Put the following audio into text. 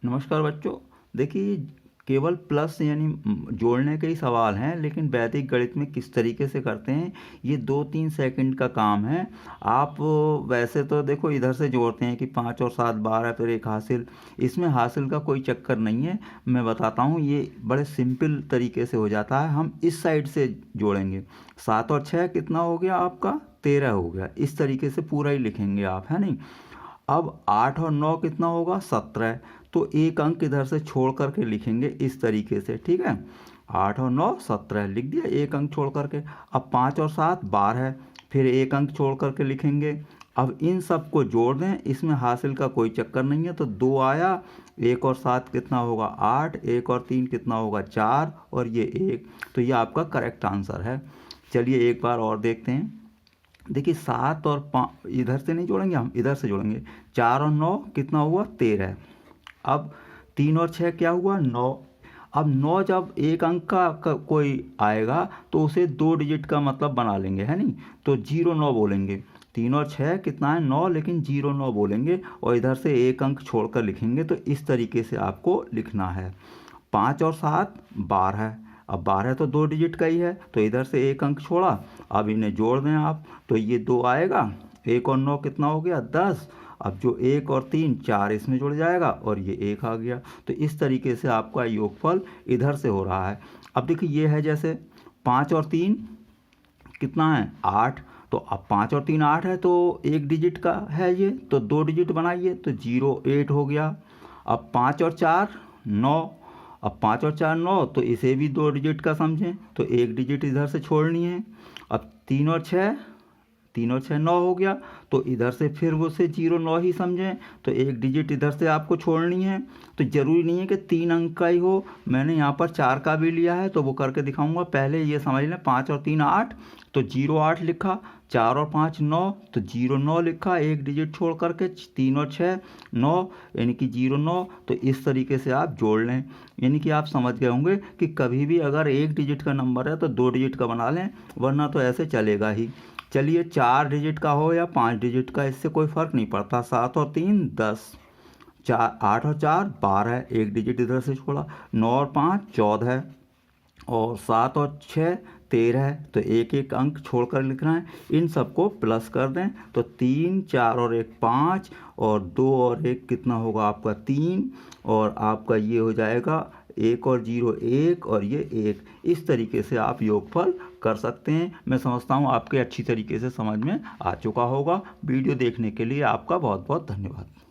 नमस्कार बच्चों। देखिए, केवल प्लस यानी जोड़ने के ही सवाल हैं, लेकिन वैदिक गणित में किस तरीके से करते हैं ये 2-3 सेकंड का काम है। आप वैसे तो देखो इधर से जोड़ते हैं कि 5 और 7 12 फिर एक हासिल। इसमें हासिल का कोई चक्कर नहीं है, मैं बताता हूँ। ये बड़े सिंपल तरीके से हो जाता है। हम इस साइड से जोड़ेंगे। 7 और 6 कितना हो गया आपका? 13 हो गया। इस तरीके से पूरा ही लिखेंगे आप, है नहीं। अब 8 और 9 कितना होगा? 17। तो एक अंक इधर से छोड़ करके लिखेंगे इस तरीके से, ठीक है। 8 और 9 17 लिख दिया, एक अंक छोड़ करके। अब 5 और 7 12, फिर एक अंक छोड़ करके लिखेंगे। अब इन सब को जोड़ दें, इसमें हासिल का कोई चक्कर नहीं है। तो 2 आया, 1 और 7 कितना होगा? 8, 1 और 3 कितना होगा? 4, और ये 1। तो ये आपका करेक्ट आंसर है। चलिए एक बार और देखते हैं। देखिए 7 और 5 इधर से नहीं जोड़ेंगे, हम इधर से जोड़ेंगे। 4 और 9 कितना हुआ? 13। अब 3 और 6 क्या हुआ? 9। अब 9 जब एक अंक का कोई आएगा तो उसे 2 डिजिट का मतलब बना लेंगे, है नहीं। तो 09 बोलेंगे। 3 और 6 कितना है? 9, लेकिन 09 बोलेंगे और इधर से एक अंक छोड़कर लिखेंगे। तो इस तरीके से आपको लिखना है। 5 और 7 12। अब 12 तो 2 डिजिट का ही है, तो इधर से एक अंक छोड़ा। अब इन्हें जोड़ दें आप, तो ये 2 आएगा। 1 और 9 कितना हो गया? 10। अब जो 1 और 3 4 इसमें जुड़ जाएगा और ये 1 आ गया। तो इस तरीके से आपका योगफल इधर से हो रहा है। अब देखिए ये है जैसे 5 और 3 कितना है? 8। तो अब 5 और 3 8 है, तो एक डिजिट का है ये, तो 2 डिजिट बनाइए, तो 0 8 हो गया। अब 5 और 4 9। अब 5 और 4 9, तो इसे भी 2 डिजिट का समझें, तो एक डिजिट इधर से छोड़नी है। अब 3 और 6 9 हो गया, तो इधर से फिर वो से 09 ही समझें, तो एक डिजिट इधर से आपको छोड़नी है। तो ज़रूरी नहीं है कि 3 अंक का ही हो, मैंने यहाँ पर 4 का भी लिया है, तो वो करके दिखाऊंगा। पहले ये समझ लें, 5 और 3 8, तो 08 लिखा। 4 और 5 9, तो 09 लिखा, एक डिजिट छोड़ करके। 3 और 6 9, यानी कि 09। तो इस तरीके से आप जोड़ लें, यानी कि आप समझ गए होंगे कि कभी भी अगर एक डिजिट का नंबर है तो 2 डिजिट का बना लें, वरना तो ऐसे चलेगा ही। चलिए 4 डिजिट का हो या 5 डिजिट का, इससे कोई फ़र्क नहीं पड़ता। 7 और 3 10, 4 8 और 4 12, एक डिजिट इधर से छोड़ा। 9 और 5 14, और 7 और 6 13। तो एक एक अंक छोड़कर लिखना है। इन सबको प्लस कर दें, तो 3 4 और 1 5, और 2 और 1 कितना होगा आपका? 3, और आपका ये हो जाएगा 1 और 0 1, और ये 1। इस तरीके से आप योगफल कर सकते हैं। मैं समझता हूँ आपके अच्छी तरीके से समझ में आ चुका होगा। वीडियो देखने के लिए आपका बहुत बहुत धन्यवाद।